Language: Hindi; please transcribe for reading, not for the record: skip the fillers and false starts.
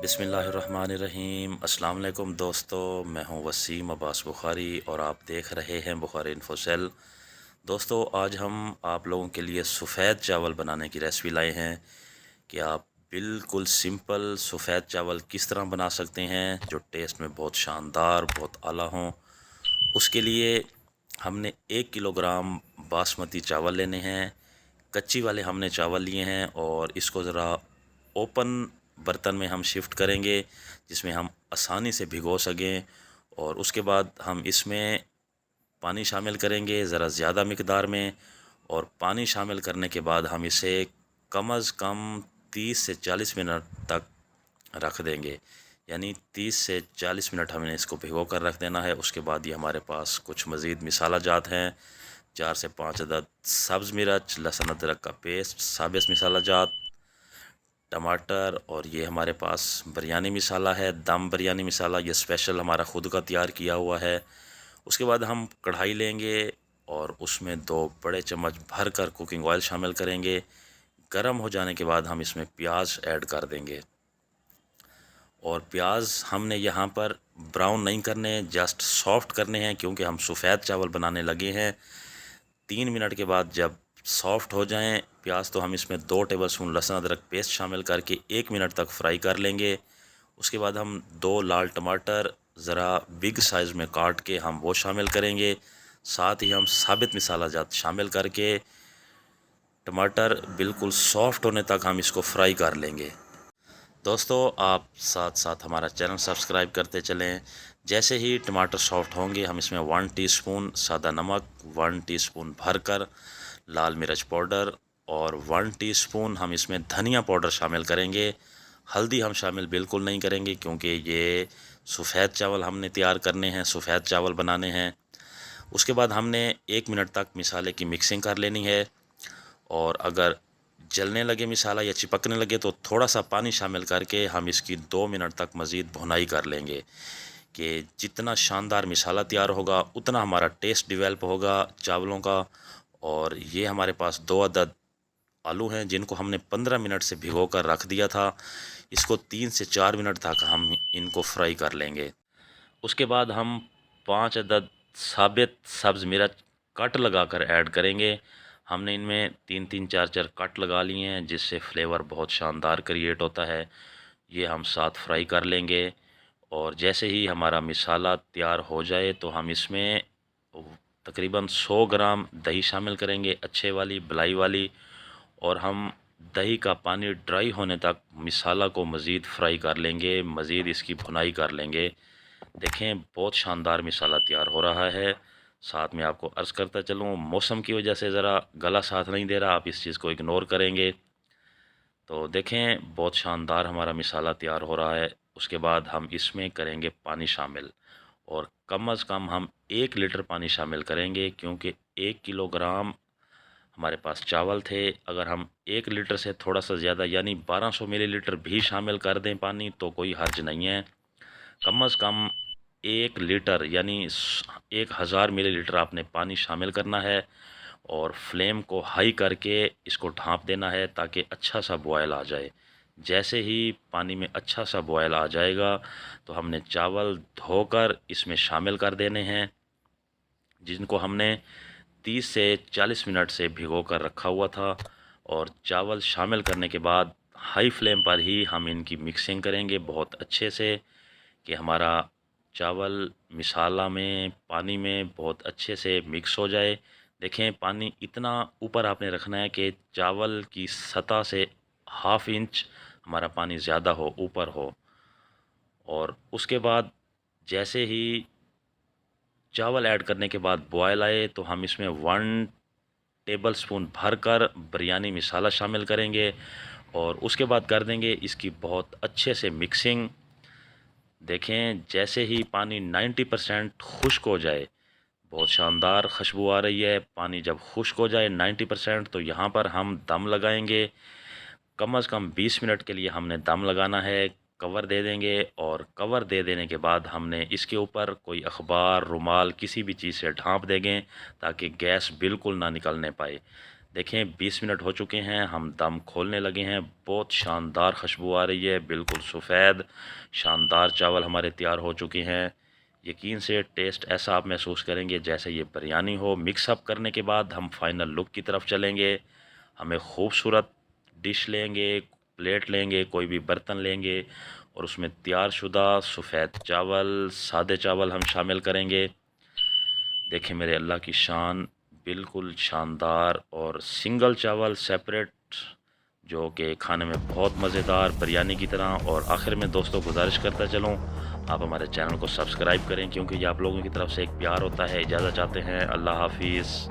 बिस्मिल्लाहिर्रहमानिर्रहीम। अस्सलाम वालेकुम दोस्तों, मैं हूं वसीम अब्बास बुखारी और आप देख रहे हैं बुखारी इन्फोसेल। दोस्तों, आज हम आप लोगों के लिए सफ़ेद चावल बनाने की रेसिपी लाए हैं कि आप बिल्कुल सिंपल सफ़ेद चावल किस तरह बना सकते हैं जो टेस्ट में बहुत शानदार, बहुत आला हों। उसके लिए हमने 1 किलोग्राम बासमती चावल लेने हैं। कच्ची वाले हमने चावल लिए हैं और इसको ज़रा ओपन बर्तन में हम शिफ्ट करेंगे जिसमें हम आसानी से भिगो सकें। और उसके बाद हम इसमें पानी शामिल करेंगे ज़रा ज़्यादा मिकदार में। और पानी शामिल करने के बाद हम इसे कम अज़ कम 30 से 40 मिनट तक रख देंगे। यानी 30 से 40 मिनट हमें इसको भिगो कर रख देना है। उसके बाद ये हमारे पास कुछ मज़ीद मसाला जात हैं। 4 से 5 अदद सब्ज़ मिर्च, लहसुन अदरक का पेस्ट, साबित मसाला जात, टमाटर, और ये हमारे पास बिरयानी मसाला है, दम बिरयानी मसाला। ये स्पेशल हमारा ख़ुद का तैयार किया हुआ है। उसके बाद हम कढ़ाई लेंगे और उसमें 2 बड़े चम्मच भर कर कुकिंग ऑयल शामिल करेंगे। गर्म हो जाने के बाद हम इसमें प्याज ऐड कर देंगे। और प्याज हमने यहाँ पर ब्राउन नहीं करने, जस्ट सॉफ्ट करने हैं क्योंकि हम सफ़ेद चावल बनाने लगे हैं। 3 मिनट के बाद जब सॉफ्ट हो जाएं प्याज तो हम इसमें 2 टेबलस्पून लहसुन अदरक पेस्ट शामिल करके 1 मिनट तक फ्राई कर लेंगे। उसके बाद हम 2 लाल टमाटर ज़रा बिग साइज़ में काट के हम वो शामिल करेंगे। साथ ही हम साबित मसाला जात शामिल करके टमाटर बिल्कुल सॉफ्ट होने तक हम इसको फ्राई कर लेंगे। दोस्तों, आप साथ साथ हमारा चैनल सब्सक्राइब करते चलें। जैसे ही टमाटर सॉफ्ट होंगे हम इसमें 1 टीस्पून सादा नमक, 1 टीस्पून भरकर लाल मिर्च पाउडर और 1 टीस्पून हम इसमें धनिया पाउडर शामिल करेंगे। हल्दी हम शामिल बिल्कुल नहीं करेंगे क्योंकि ये सफ़ेद चावल हमने तैयार करने हैं, सफ़ेद चावल बनाने हैं। उसके बाद हमने 1 मिनट तक मसाले की मिक्सिंग कर लेनी है। और अगर जलने लगे मसाला या चिपकने लगे तो थोड़ा सा पानी शामिल करके हम इसकी 2 मिनट तक मज़ीद भुनाई कर लेंगे कि जितना शानदार मसाला तैयार होगा उतना हमारा टेस्ट डेवलप होगा चावलों का। और ये हमारे पास 2 अदद आलू हैं जिनको हमने 15 मिनट से भिगो कर रख दिया था। इसको 3 से 4 मिनट तक हम इनको फ्राई कर लेंगे। उसके बाद हम 5 अदद साबित सब्ज़ मिर्च कट लगा कर ऐड करेंगे। हमने इनमें 3-3 4-4 कट लगा लिए हैं जिससे फ्लेवर बहुत शानदार क्रिएट होता है। ये हम साथ फ्राई कर लेंगे। और जैसे ही हमारा मसाला तैयार हो जाए तो हम इसमें तकरीबन 100 ग्राम दही शामिल करेंगे, अच्छे वाली बलाई वाली। और हम दही का पानी ड्राई होने तक मसाला को मज़ीद फ्राई कर लेंगे, मज़ीद इसकी भुनाई कर लेंगे। देखें, बहुत शानदार मसाला तैयार हो रहा है। साथ में आपको अर्ज़ करता चलूँ, मौसम की वजह से ज़रा गला साथ नहीं दे रहा, आप इस चीज़ को इग्नोर करेंगे। तो देखें, बहुत शानदार हमारा मसाला तैयार हो रहा है। उसके बाद हम इसमें करेंगे पानी शामिल। और कम अज़ कम हम 1 लीटर पानी शामिल करेंगे क्योंकि 1 किलोग्राम हमारे पास चावल थे। अगर हम 1 लीटर से थोड़ा सा ज़्यादा यानी 1200 मिलीलीटर भी शामिल कर दें पानी तो कोई हर्ज नहीं है। कम अज़ कम 1 लीटर यानी 1000 मिलीलीटर आपने पानी शामिल करना है। और फ्लेम को हाई करके इसको ढाँप देना है ताकि अच्छा सा बॉयल आ जाए। जैसे ही पानी में अच्छा सा बॉयल आ जाएगा तो हमने चावल धोकर इसमें शामिल कर देने हैं जिनको हमने 30 से 40 मिनट से भिगो कर रखा हुआ था। और चावल शामिल करने के बाद हाई फ्लेम पर ही हम इनकी मिक्सिंग करेंगे बहुत अच्छे से कि हमारा चावल मसाला में, पानी में बहुत अच्छे से मिक्स हो जाए। देखें, पानी इतना ऊपर आपने रखना है कि चावल की सतह से ½ इंच हमारा पानी ज़्यादा हो, ऊपर हो। और उसके बाद जैसे ही चावल ऐड करने के बाद बॉयल आए तो हम इसमें 1 टेबलस्पून भरकर बिरयानी मसाला शामिल करेंगे। और उसके बाद कर देंगे इसकी बहुत अच्छे से मिक्सिंग। देखें, जैसे ही पानी 90% खुश्क हो जाए, बहुत शानदार खुशबू आ रही है। पानी जब खुश्क हो जाए 90% तो यहाँ पर हम दम लगाएंगे। कम अज़ कम 20 मिनट के लिए हमने दम लगाना है। कवर दे देंगे और कवर दे देने के बाद हमने इसके ऊपर कोई अखबार, रुमाल किसी भी चीज़ से ढाँप देंगे ताकि गैस बिल्कुल ना निकलने पाए। देखें 20 मिनट हो चुके हैं, हम दम खोलने लगे हैं। बहुत शानदार खुशबू आ रही है, बिल्कुल सफ़ेद शानदार चावल हमारे तैयार हो चुके हैं। यकीन से टेस्ट ऐसा आप महसूस करेंगे जैसे ये बिरयानी हो। मिक्स अप करने के बाद हम फाइनल लुक की तरफ चलेंगे। हमें खूबसूरत डिश लेंगे, प्लेट लेंगे, कोई भी बर्तन लेंगे और उसमें तैयार शुदा सफ़ेद चावल, सादे चावल हम शामिल करेंगे। देखें मेरे अल्लाह की शान, बिल्कुल शानदार और सिंगल चावल सेपरेट, जो कि खाने में बहुत मज़ेदार बिरयानी की तरह। और आखिर में दोस्तों गुजारिश करता चलूँ, आप हमारे चैनल को सब्सक्राइब करें क्योंकि ये आप लोगों की तरफ से एक प्यार होता है। इजाज़त चाहते हैं, अल्लाह हाफिज़।